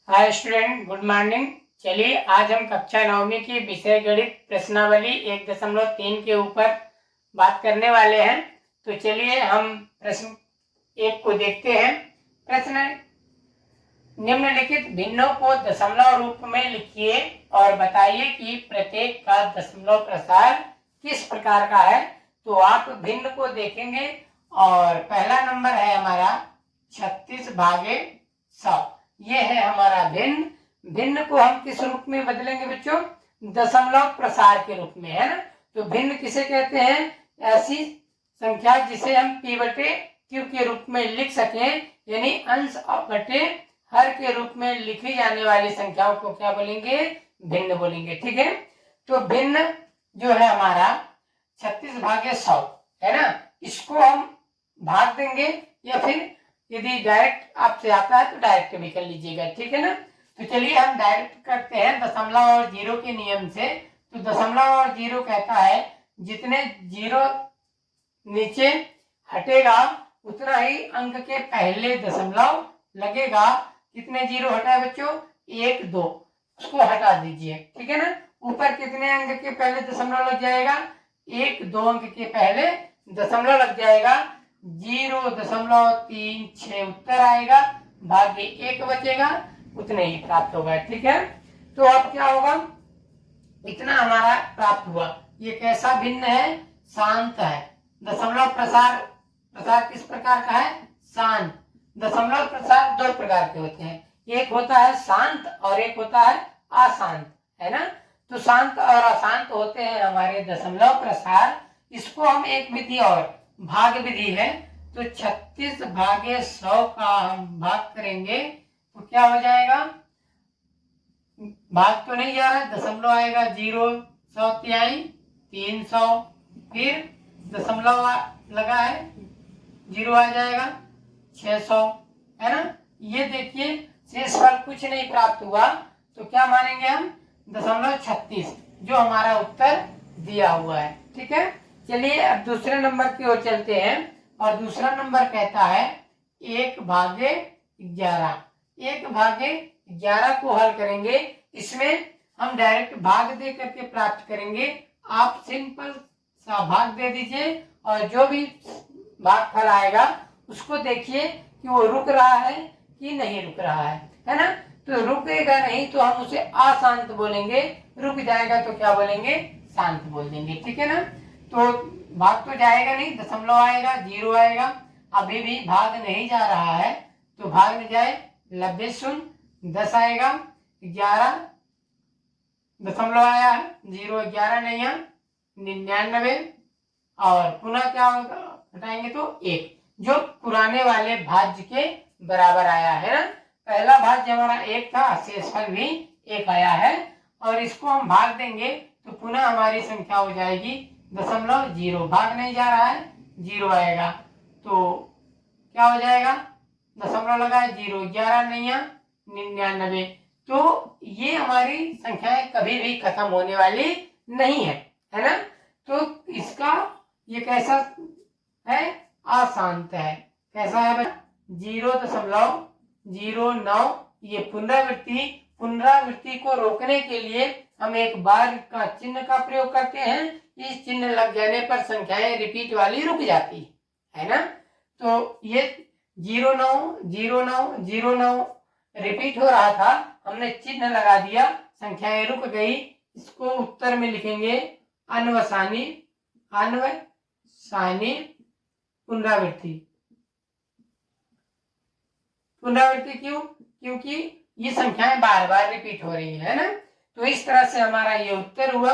Hi student, good morning. चलिए आज हम कक्षा 9वीं की विषय गणित प्रश्नावली 1.3 के ऊपर बात करने वाले हैं। तो चलिए हम प्रश्न 1 को देखते हैं। प्रश्न है, निम्नलिखित भिन्नों को दशमलव रूप में लिखिए और बताइए कि प्रत्येक का दशमलव प्रसार किस प्रकार का है। तो आप भिन्न को देखेंगे और पहला नंबर है हमारा 36/100। ये है हमारा भिन्न। भिन्न को हम किस रूप में बदलेंगे बच्चों? दशमलव प्रसार के रूप में, है ना। तो भिन्न किसे कहते हैं? ऐसी संख्या जिसे हम p/q के रूप में लिख सकें, यानी अंश बटे हर के रूप में लिखी जाने वाली संख्याओं को क्या बोलेंगे? भिन्न बोलेंगे। ठीक है। तो भिन्न जो है हमारा 36/100 है ना, इसको हम भाग देंगे या फिर यदि डायरेक्ट आपसे आता है तो डायरेक्ट भी कर लीजिएगा। ठीक है ना। तो चलिए हम डायरेक्ट करते हैं दशमलव और जीरो के नियम से। तो दशमलव और जीरो कहता है जितने जीरो नीचे हटेगा उतना ही अंक के पहले दशमलव लगेगा। कितने जीरो हटा है बच्चों? 1 2, उसको हटा दीजिए। ठीक है ना। ऊपर कितने अंक के पहले दशमलव लग जाएगा? 1 2 अंक के पहले दशमलव लग जाएगा। 0.36 उत्तर आएगा, भाग्य 1 बचेगा, उतने ही प्राप्त होगा। ठीक है। तो अब क्या होगा? इतना हमारा प्राप्त हुआ। ये कैसा भिन्न है? शांत है। दशमलव प्रसार किस प्रकार का है? शांत। दशमलव प्रसार 2 प्रकार के होते हैं, एक होता है शांत और एक होता है अशांत, है ना। तो शांत और अशांत होते हैं हमारे दशमलव प्रसार। इसको हम एक विधि और भाग विधि है, तो 36/100 का हम भाग करेंगे तो क्या हो जाएगा? भाग तो नहीं जा रहा है, दशमलव आएगा। 0 100 तिहाई 300, फिर दशमलव लगा है, 0 आ जाएगा 600, है ना। ये देखिए शेषफल कुछ नहीं प्राप्त हुआ, तो क्या मानेंगे हम? 36 जो हमारा उत्तर दिया हुआ है। ठीक है। चलिए अब दूसरे नंबर की ओर चलते हैं और दूसरा नंबर कहता है 1/11। 1/11 को हल करेंगे। इसमें हम डायरेक्ट भाग दे करके प्राप्त करेंगे। आप सिंपल सा भाग दे दीजिए और जो भी भागफल आएगा उसको देखिए कि वो रुक रहा है कि नहीं रुक रहा है ना। तो रुकेगा नहीं तो हम उसे अशांत बोलेंगे, रुक जाएगा तो क्या बोलेंगे? शांत बोल देंगे। ठीक है ना। तो भाग तो जाएगा नहीं, दशमलव आएगा, 0 आएगा। अभी भी भाग नहीं जा रहा है तो भाग न जाए, 90 शून्य 10 आएगा, 11 दशमलव आया है, 0 11 नहीं है, 99 और पुनः क्या होगा? हटाएंगे तो 1, जो पुराने वाले भाज्य के बराबर आया है ना। पहला भाज्य हमारा 1 था, शेषफल भी 1 आया है और इसको हम भाग देंगे तो पुनः हमारी संख्या हो जाएगी 0.0। भाग नहीं जा रहा है, 0 आएगा तो क्या हो जाएगा? दशमलव लगा है, 0 11 नहीं है, 99। तो ये हमारी संख्याएं कभी भी खत्म होने वाली नहीं है ना। तो इसका ये कैसा है? अशांत है। कैसा है? 0.09। ये पुनरावृत्ति को रोकने के लिए हम एक बार का चिन्ह का प्रयोग करते हैं। इस चिन्ह लग जाने पर संख्याएं रिपीट वाली रुक जाती है ना। तो ये 09 रिपीट हो रहा था, हमने चिन्ह लगा दिया, संख्याएं रुक गई। इसको उत्तर में लिखेंगे अनवसानी पुनरावृत्ति। क्यों? क्योंकि ये संख्याएं बार बार रिपीट हो रही है ना। तो इस तरह से हमारा ये उत्तर हुआ।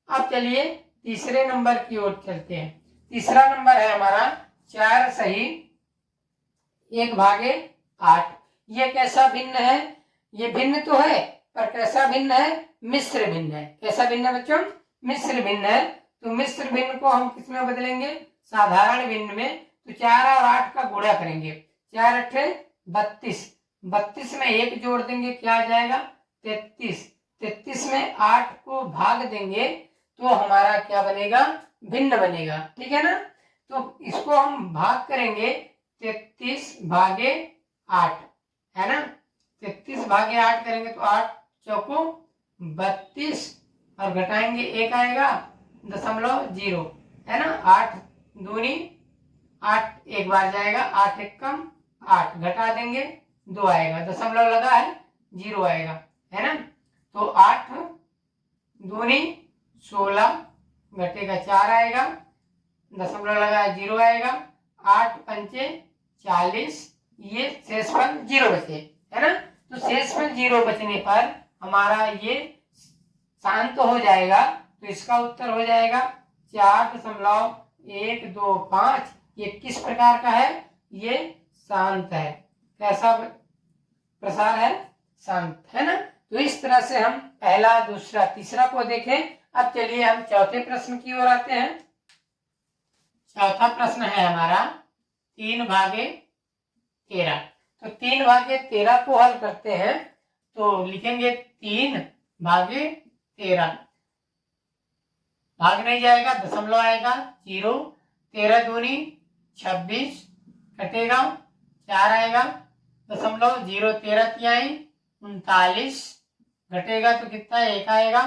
अब चलिए तीसरे नंबर की ओर चलते हैं। तीसरा नंबर है हमारा 4 सही 1/8। ये कैसा भिन्न है? ये भिन्न तो है पर कैसा भिन्न है? मिश्र भिन्न है। कैसा भिन्न है बच्चों? मिश्र भिन्न है। तो मिश्र भिन्न को हम किस में बदलेंगे? साधारण भिन्न में। तो 4 और 8 का गुणा करेंगे, 4 8 32, 32 में 1 जोड़ देंगे, क्या आ जाएगा? 33, 33 में 8 को भाग देंगे तो हमारा क्या बनेगा? भिन्न बनेगा। ठीक है ना। तो इसको हम भाग करेंगे 33/8, है ना। 33 भागे 8 करेंगे तो 8 चौको 32 और घटाएंगे 1 आएगा 0.0 है ना। 8 दूनी 8 एक बार जाएगा, 8 एक कम 8 घटा देंगे 2 आएगा, दशमलव लगा है 0 आएगा है ना। तो 8 दूनी 16 घटेगा 4 आएगा, दशमलव लगा है 0 आएगा, 8 पंचे 40, ये शेषफल 0 बचे है ना। तो शेषफल 0 बचने पर हमारा ये शांत हो जाएगा, तो इसका उत्तर हो जाएगा 4.125। ये किस प्रकार का है, ये शांत है। कैसा प्रसार है, शांत है ना। तो इस तरह से हम पहला दूसरा तीसरा को देखें। अब चलिए हम चौथे प्रश्न की ओर आते हैं। चौथा प्रश्न है हमारा 3/13। तो 3/13 को हल करते हैं तो लिखेंगे 3/13, भाग नहीं जाएगा, दशमलव आएगा 0, 13 दूनी 26 कटेगा 4 आएगा, दशमलव 0 13 तिहाई 39 घटेगा तो कितना 1 आएगा।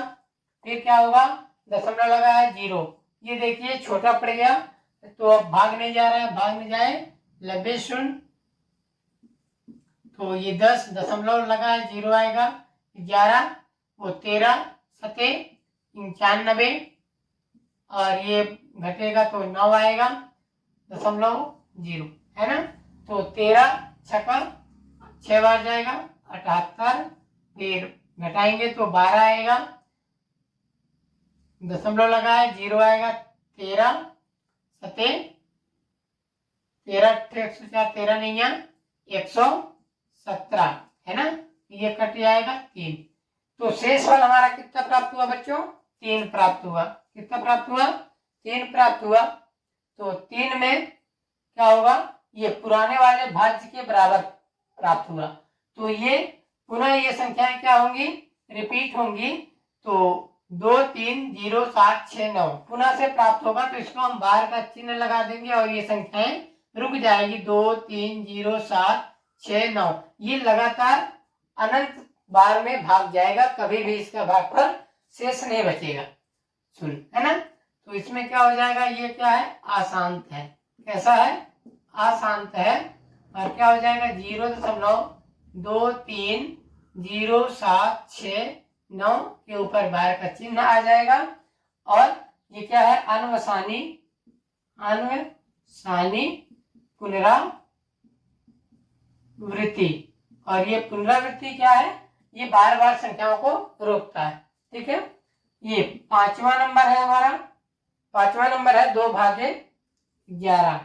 फिर क्या होगा, दशमलव लगा है 0, ये देखिए छोटा पड़ गया तो अब भाग नहीं जा रहा है, भाग नहीं जाए 90 शून्य, तो ये 10 दशमलव लगा है 0 आएगा, 11 वो 13 सते 95 और ये घटेगा तो 9 आएगा, दशमलव 0 है ना। तो 13 छक्का 6 बार जाएगा 78, फिर घटाएंगे तो 12 आएगा, दशमलव लगा है 0 आएगा, 13 सते 13 104 13 नहीं है 117 है ना, ये कट जाएगा 3। तो शेषफल हमारा कितना प्राप्त हुआ बच्चों, 3 प्राप्त हुआ। कितना प्राप्त हुआ, 3 प्राप्त हुआ। तो 3 में क्या होगा, ये पुराने वाले भाज्य के बराबर प्राप्त हुआ। तो ये पुनः ये संख्याएं क्या होंगी, रिपीट होंगी। तो 2 3 0 7 6 9 पुनः से प्राप्त होगा, तो इसको हम बार का चिन्ह लगा देंगे और ये संख्याएं रुक जाएगी। 2 3 0 7 6 9 ये लगातार अनंत बार में भाग जाएगा, कभी भी इसका भागफल शेष नहीं बचेगा। सुन है ना। तो इसमें क्या हो जाएगा, ये क्या है, अशांत है। कैसा है, अशांत है। और क्या हो जाएगा 0.230769 के ऊपर बार का चिन्ह आ जाएगा। और ये क्या है, अनवसानी पुनरावृत्ति। और ये पुनरावृत्ति क्या है, ये बार बार संख्याओं को रोकता है। ठीक है, ये 5वां नंबर है हमारा। 5वां नंबर है 2/11।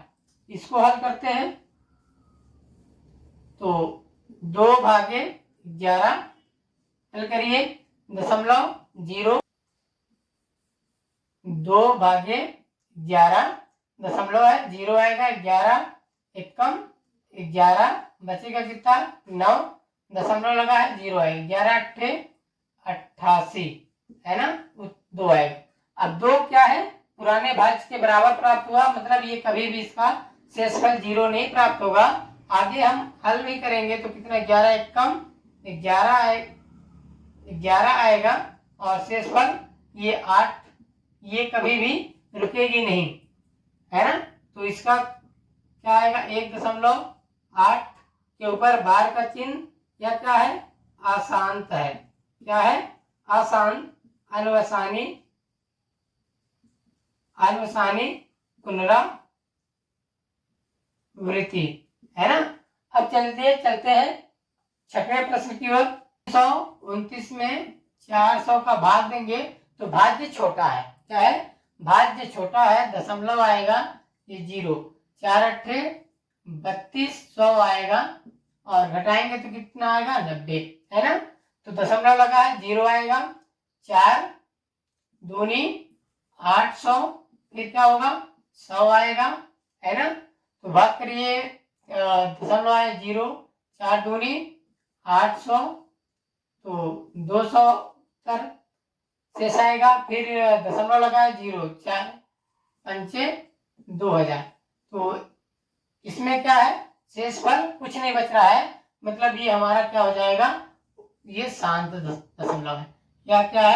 इसको हल करते हैं तो 2/11 हल करिए, दशमलव 0 2/11 दशमलव है 0 आएगा, 11 एक कम 11 बचेगा कितना 9, दशमलव लगा है 0 आएगा, 11 8 88 है ना, 2 आएगा। अब 2 क्या है, पुराने भाज्य के बराबर प्राप्त हुआ, मतलब ये कभी भी इसका शेषफल 0 नहीं प्राप्त होगा। आगे हम हल भी करेंगे तो कितना 11 एक कम 11 आएगा और शेषफल ये 8, ये कभी भी रुकेगी नहीं है ना। तो इसका क्या आएगा 1.8 के ऊपर बार का चिन्ह, या क्या है, अशांत है। क्या है, अशांत अनवसानी पुनरावृत्ति है ना। अब चलते हैं 6वें प्रश्न की ओर। 129 में 400 का भाग देंगे तो भाज्य छोटा है। क्या है, भाज्य छोटा है, दशमलव आएगा ये 0, 4 8 32 100 आएगा और घटाएंगे तो कितना आएगा 90 है ना। तो दशमलव लगा है 0 आएगा, 4 दूनी 800, फिर क्या होगा 100 आएगा है ना। तो भाग करिए, दशमलव है 0, 4 दूनी 800, तो 200 कर शेष आएगा, फिर दशमलव लगा है 0, 4 पंचे 2000। तो इसमें क्या है, शेषफल कुछ नहीं बच रहा है, मतलब ये हमारा क्या हो जाएगा, ये शांत दशमलव है। क्या क्या है?